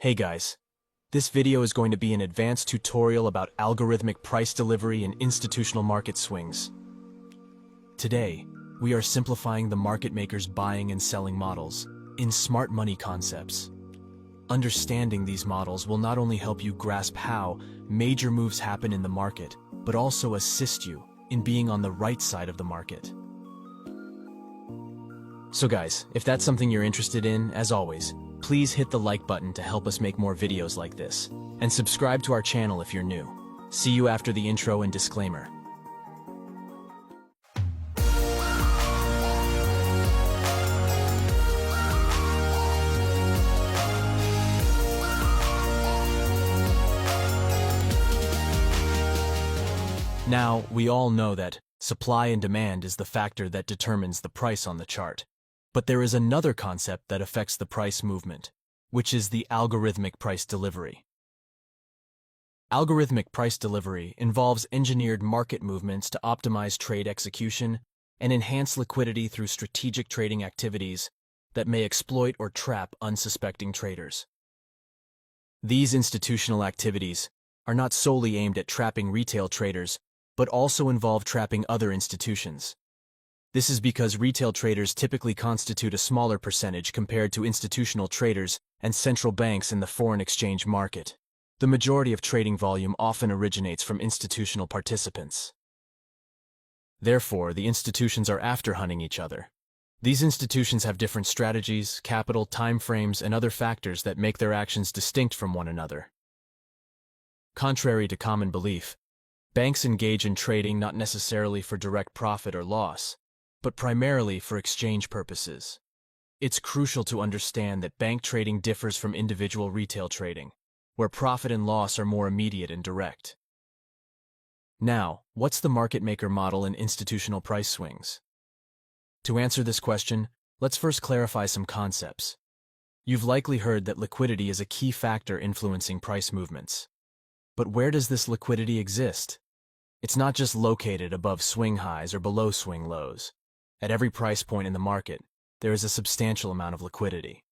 Hey guys, this video is going to be an advanced tutorial about algorithmic price delivery and institutional market swings. Today, we are simplifying the market maker's buying and selling models in smart money concepts. Understanding these models will not only help you grasp how major moves happen in the market, but also assist you in being on the right side of the market. So guys, if that's something you're interested in, as always, please hit the like button to help us make more videos like this, and subscribe to our channel if you're new. See you after the intro and disclaimer. Now, we all know that supply and demand is the factor that determines the price on the chart. But there is another concept that affects the price movement, which is the algorithmic price delivery. Algorithmic price delivery involves engineered market movements to optimize trade execution and enhance liquidity through strategic trading activities that may exploit or trap unsuspecting traders. These institutional activities are not solely aimed at trapping retail traders, but also involve trapping other institutions. This is because retail traders typically constitute a smaller percentage compared to institutional traders and central banks in the foreign exchange market. The majority of trading volume often originates from institutional participants. Therefore, the institutions are after-hunting each other. These institutions have different strategies, capital, time frames, and other factors that make their actions distinct from one another. Contrary to common belief, banks engage in trading not necessarily for direct profit or loss, but primarily for exchange purposes. It's crucial to understand that bank trading differs from individual retail trading, where profit and loss are more immediate and direct. Now, what's the market maker model in institutional price swings? To answer this question, let's first clarify some concepts. You've likely heard that liquidity is a key factor influencing price movements. But where does this liquidity exist? It's not just located above swing highs or below swing lows. At every price point in the market, there is a substantial amount of liquidity.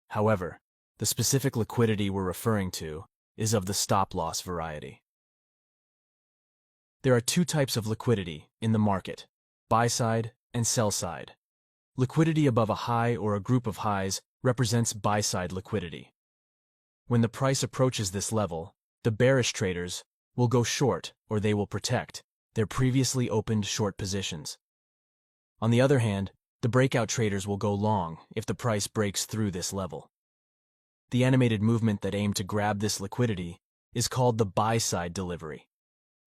However, the specific liquidity we're referring to is of the stop-loss variety. There are two types of liquidity in the market: buy-side and sell-side. Liquidity above a high or a group of highs represents buy-side liquidity. When the price approaches this level, the bearish traders will go short, or they will protect their previously opened short positions. On the other hand, the breakout traders will go long if the price breaks through this level. The animated movement that aimed to grab this liquidity is called the buy-side delivery.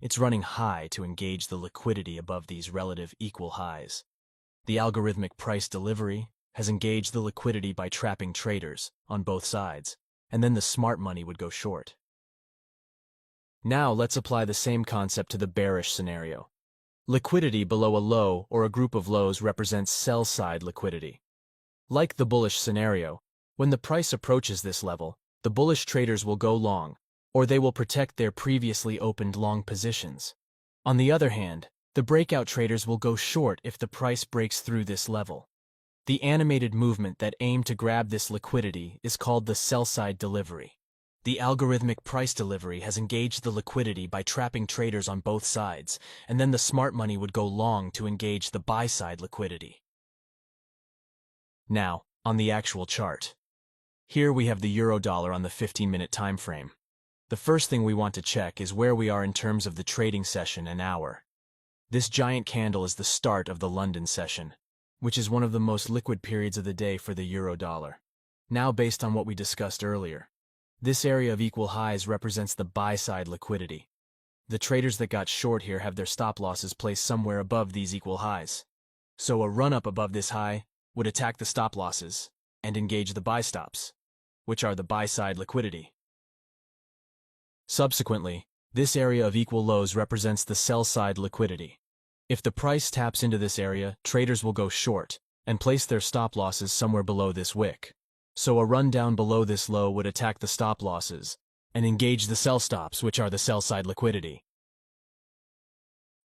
It's running high to engage the liquidity above these relative equal highs. The algorithmic price delivery has engaged the liquidity by trapping traders on both sides, and then the smart money would go short. Now let's apply the same concept to the bearish scenario. Liquidity below a low or a group of lows represents sell-side liquidity. Like the bullish scenario, when the price approaches this level, the bullish traders will go long, or they will protect their previously opened long positions. On the other hand, the breakout traders will go short if the price breaks through this level. The animated movement that aimed to grab this liquidity is called the sell-side delivery. The algorithmic price delivery has engaged the liquidity by trapping traders on both sides, and then the smart money would go long to engage the buy-side liquidity. Now, on the actual chart. Here we have the euro-dollar on the 15-minute time frame. The first thing we want to check is where we are in terms of the trading session and hour. This giant candle is the start of the London session, which is one of the most liquid periods of the day for the euro-dollar. Now, based on what we discussed earlier, this area of equal highs represents the buy-side liquidity. The traders that got short here have their stop-losses placed somewhere above these equal highs. So a run-up above this high would attack the stop-losses and engage the buy stops, which are the buy-side liquidity. Subsequently, this area of equal lows represents the sell-side liquidity. If the price taps into this area, traders will go short and place their stop-losses somewhere below this wick. So a run down below this low would attack the stop losses and engage the sell stops, which are the sell side liquidity.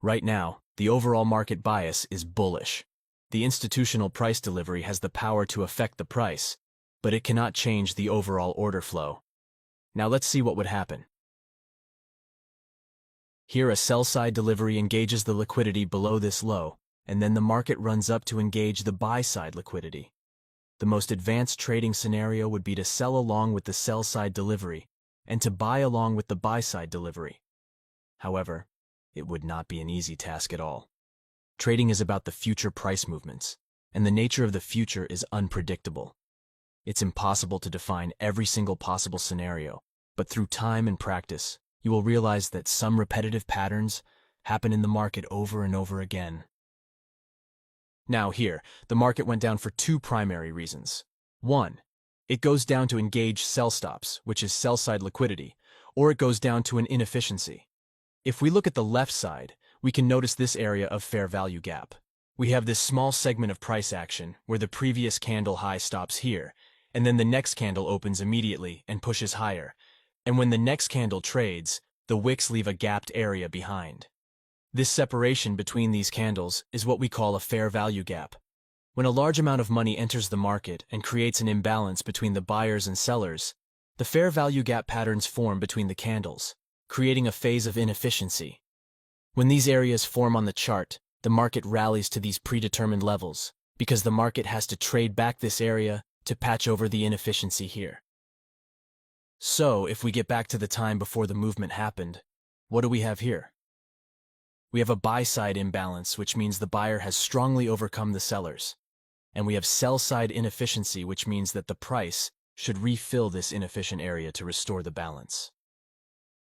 Right now, the overall market bias is bullish. The institutional price delivery has the power to affect the price, but it cannot change the overall order flow. Now let's see what would happen. Here, a sell-side delivery engages the liquidity below this low, and then the market runs up to engage the buy-side liquidity. The most advanced trading scenario would be to sell along with the sell-side delivery and to buy along with the buy-side delivery. However, it would not be an easy task at all. Trading is about the future price movements, and the nature of the future is unpredictable. It's impossible to define every single possible scenario, but through time and practice, you will realize that some repetitive patterns happen in the market over and over again. Now here, the market went down for two primary reasons. One, it goes down to engage sell stops, which is sell-side liquidity, or it goes down to an inefficiency. If we look at the left side, we can notice this area of fair value gap. We have this small segment of price action where the previous candle high stops here, and then the next candle opens immediately and pushes higher. And when the next candle trades, the wicks leave a gapped area behind. This separation between these candles is what we call a fair value gap. When a large amount of money enters the market and creates an imbalance between the buyers and sellers, the fair value gap patterns form between the candles, creating a phase of inefficiency. When these areas form on the chart, the market rallies to these predetermined levels, because the market has to trade back this area to patch over the inefficiency here. So, if we get back to the time before the movement happened, what do we have here? We have a buy-side imbalance, which means the buyer has strongly overcome the sellers. And we have sell-side inefficiency, which means that the price should refill this inefficient area to restore the balance.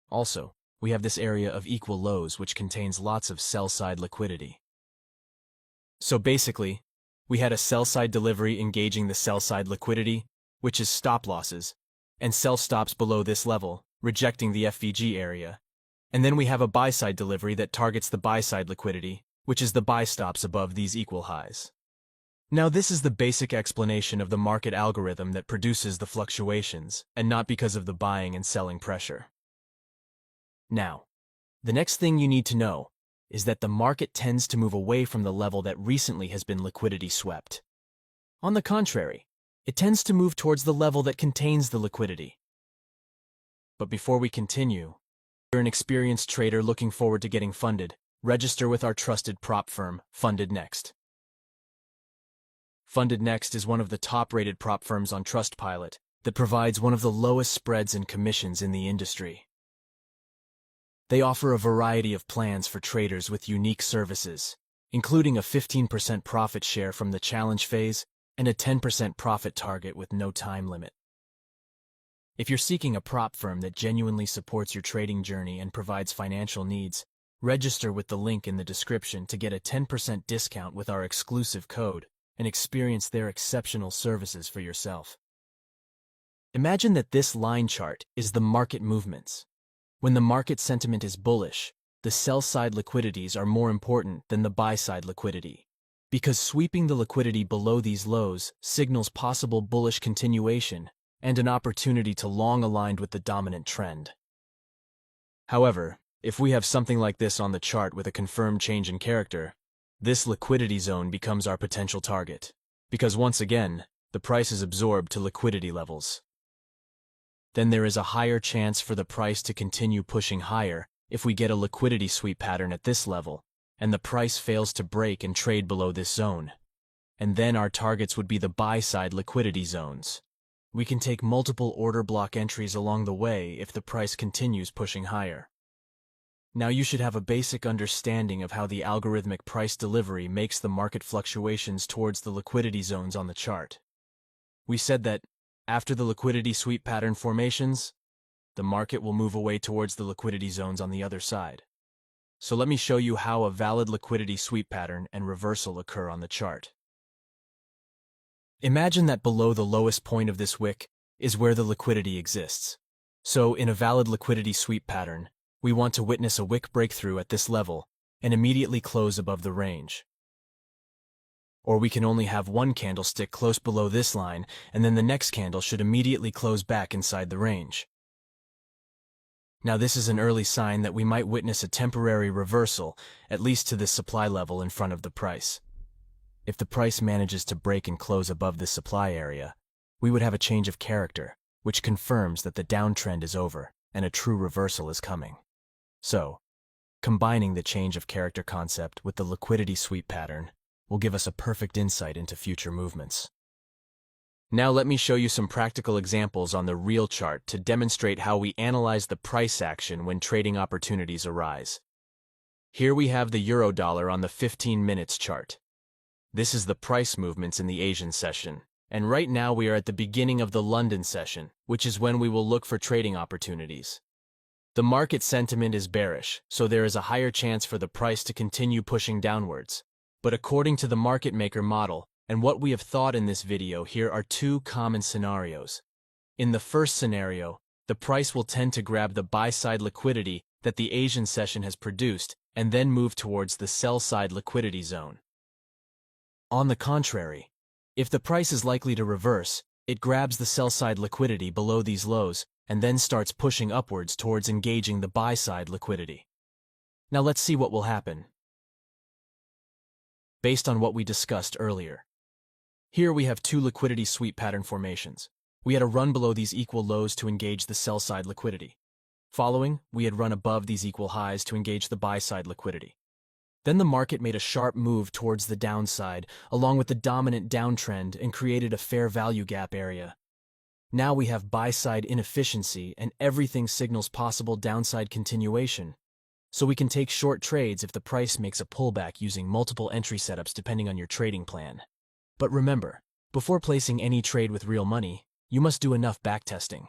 Also, we have this area of equal lows, which contains lots of sell-side liquidity. So basically, we had a sell-side delivery engaging the sell-side liquidity, which is stop losses, and sell stops below this level, rejecting the FVG area. And then we have a buy-side delivery that targets the buy-side liquidity, which is the buy stops above these equal highs. Now this is the basic explanation of the market algorithm that produces the fluctuations, and not because of the buying and selling pressure. Now, the next thing you need to know is that the market tends to move away from the level that recently has been liquidity swept. On the contrary, it tends to move towards the level that contains the liquidity. But before we continue, if you're an experienced trader looking forward to getting funded, register with our trusted prop firm, Funded Next. Funded Next is one of the top-rated prop firms on Trustpilot that provides one of the lowest spreads and commissions in the industry. They offer a variety of plans for traders with unique services, including a 15% profit share from the challenge phase and a 10% profit target with no time limit. If you're seeking a prop firm that genuinely supports your trading journey and provides financial needs, register with the link in the description to get a 10% discount with our exclusive code and experience their exceptional services for yourself. Imagine that this line chart is the market movements. When the market sentiment is bullish, the sell-side liquidities are more important than the buy-side liquidity, because sweeping the liquidity below these lows signals possible bullish continuation and an opportunity to long aligned with the dominant trend. However, if we have something like this on the chart with a confirmed change in character, this liquidity zone becomes our potential target, because once again, the price is absorbed to liquidity levels. Then there is a higher chance for the price to continue pushing higher if we get a liquidity sweep pattern at this level, and the price fails to break and trade below this zone. And then our targets would be the buy-side liquidity zones. We can take multiple order block entries along the way if the price continues pushing higher. Now you should have a basic understanding of how the algorithmic price delivery makes the market fluctuations towards the liquidity zones on the chart. We said that after the liquidity sweep pattern formations, the market will move away towards the liquidity zones on the other side. So let me show you how a valid liquidity sweep pattern and reversal occur on the chart. Imagine that below the lowest point of this wick is where the liquidity exists. So in a valid liquidity sweep pattern, we want to witness a wick breakthrough at this level and immediately close above the range. Or we can only have one candlestick close below this line, and then the next candle should immediately close back inside the range. Now this is an early sign that we might witness a temporary reversal, at least to this supply level in front of the price. If the price manages to break and close above this supply area, we would have a change of character, which confirms that the downtrend is over and a true reversal is coming. So, combining the change of character concept with the liquidity sweep pattern will give us a perfect insight into future movements. Now let me show you some practical examples on the real chart to demonstrate how we analyze the price action when trading opportunities arise. Here we have the euro-dollar on the 15 minutes chart. This is the price movements in the Asian session, and right now we are at the beginning of the London session, which is when we will look for trading opportunities. The market sentiment is bearish, so there is a higher chance for the price to continue pushing downwards. But according to the market maker model, and what we have thought in this video, here are two common scenarios. In the first scenario, the price will tend to grab the buy-side liquidity that the Asian session has produced and then move towards the sell-side liquidity zone. On the contrary, if the price is likely to reverse, it grabs the sell-side liquidity below these lows and then starts pushing upwards towards engaging the buy-side liquidity. Now let's see what will happen. Based on what we discussed earlier. Here we have two liquidity sweep pattern formations. We had a run below these equal lows to engage the sell-side liquidity. Following, we had run above these equal highs to engage the buy-side liquidity. Then the market made a sharp move towards the downside, along with the dominant downtrend, and created a fair value gap area. Now we have buy-side inefficiency and everything signals possible downside continuation. So we can take short trades if the price makes a pullback using multiple entry setups depending on your trading plan. But remember, before placing any trade with real money, you must do enough backtesting.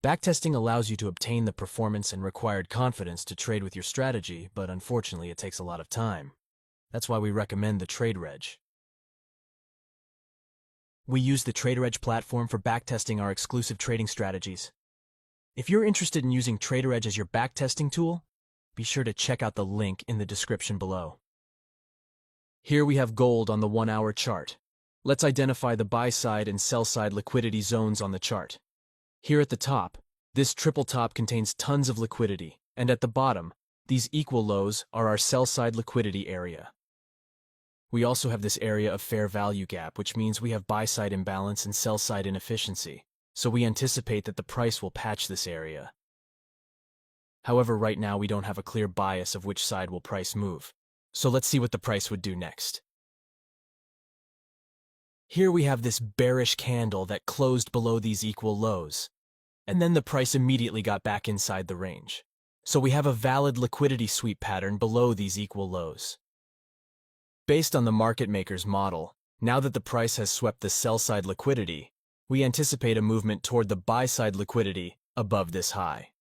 Backtesting allows you to obtain the performance and required confidence to trade with your strategy, but unfortunately it takes a lot of time. That's why we recommend the TraderEdge. We use the TraderEdge platform for backtesting our exclusive trading strategies. If you're interested in using TraderEdge as your backtesting tool, be sure to check out the link in the description below. Here we have gold on the 1-hour chart. Let's identify the buy-side and sell-side liquidity zones on the chart. Here at the top, this triple top contains tons of liquidity, and at the bottom, these equal lows are our sell-side liquidity area. We also have this area of fair value gap, which means we have buy-side imbalance and sell-side inefficiency, so we anticipate that the price will patch this area. However, right now we don't have a clear bias of which side will price move, so let's see what the price would do next. Here we have this bearish candle that closed below these equal lows, and then the price immediately got back inside the range. So we have a valid liquidity sweep pattern below these equal lows. Based on the market maker's model, now that the price has swept the sell-side liquidity, we anticipate a movement toward the buy-side liquidity above this high.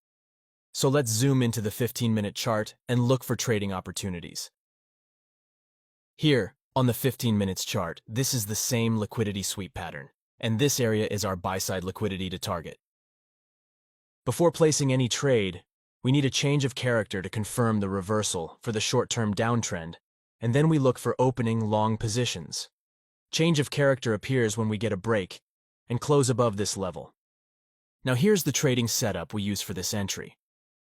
So let's zoom into the 15-minute chart and look for trading opportunities. Here, on the 15 minutes chart, this is the same liquidity sweep pattern, and this area is our buy-side liquidity to target. Before placing any trade, we need a change of character to confirm the reversal for the short-term downtrend, and then we look for opening long positions. Change of character appears when we get a break and close above this level. Now here's the trading setup we use for this entry.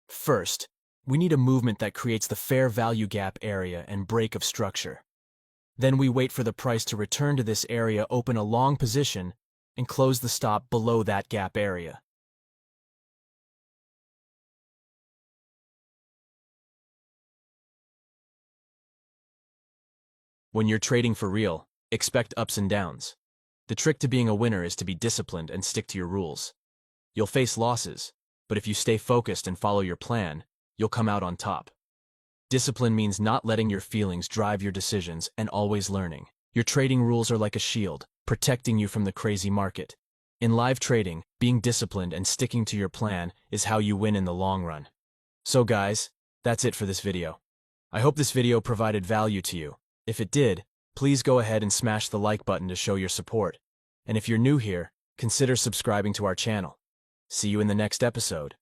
First, we need a movement that creates the fair value gap area and break of structure. Then we wait for the price to return to this area, open a long position, and close the stop below that gap area. When you're trading for real, expect ups and downs. The trick to being a winner is to be disciplined and stick to your rules. You'll face losses, but if you stay focused and follow your plan, you'll come out on top. Discipline means not letting your feelings drive your decisions and always learning. Your trading rules are like a shield, protecting you from the crazy market. In live trading, being disciplined and sticking to your plan is how you win in the long run. So guys, that's it for this video. I hope this video provided value to you. If it did, please go ahead and smash the like button to show your support. And if you're new here, consider subscribing to our channel. See you in the next episode.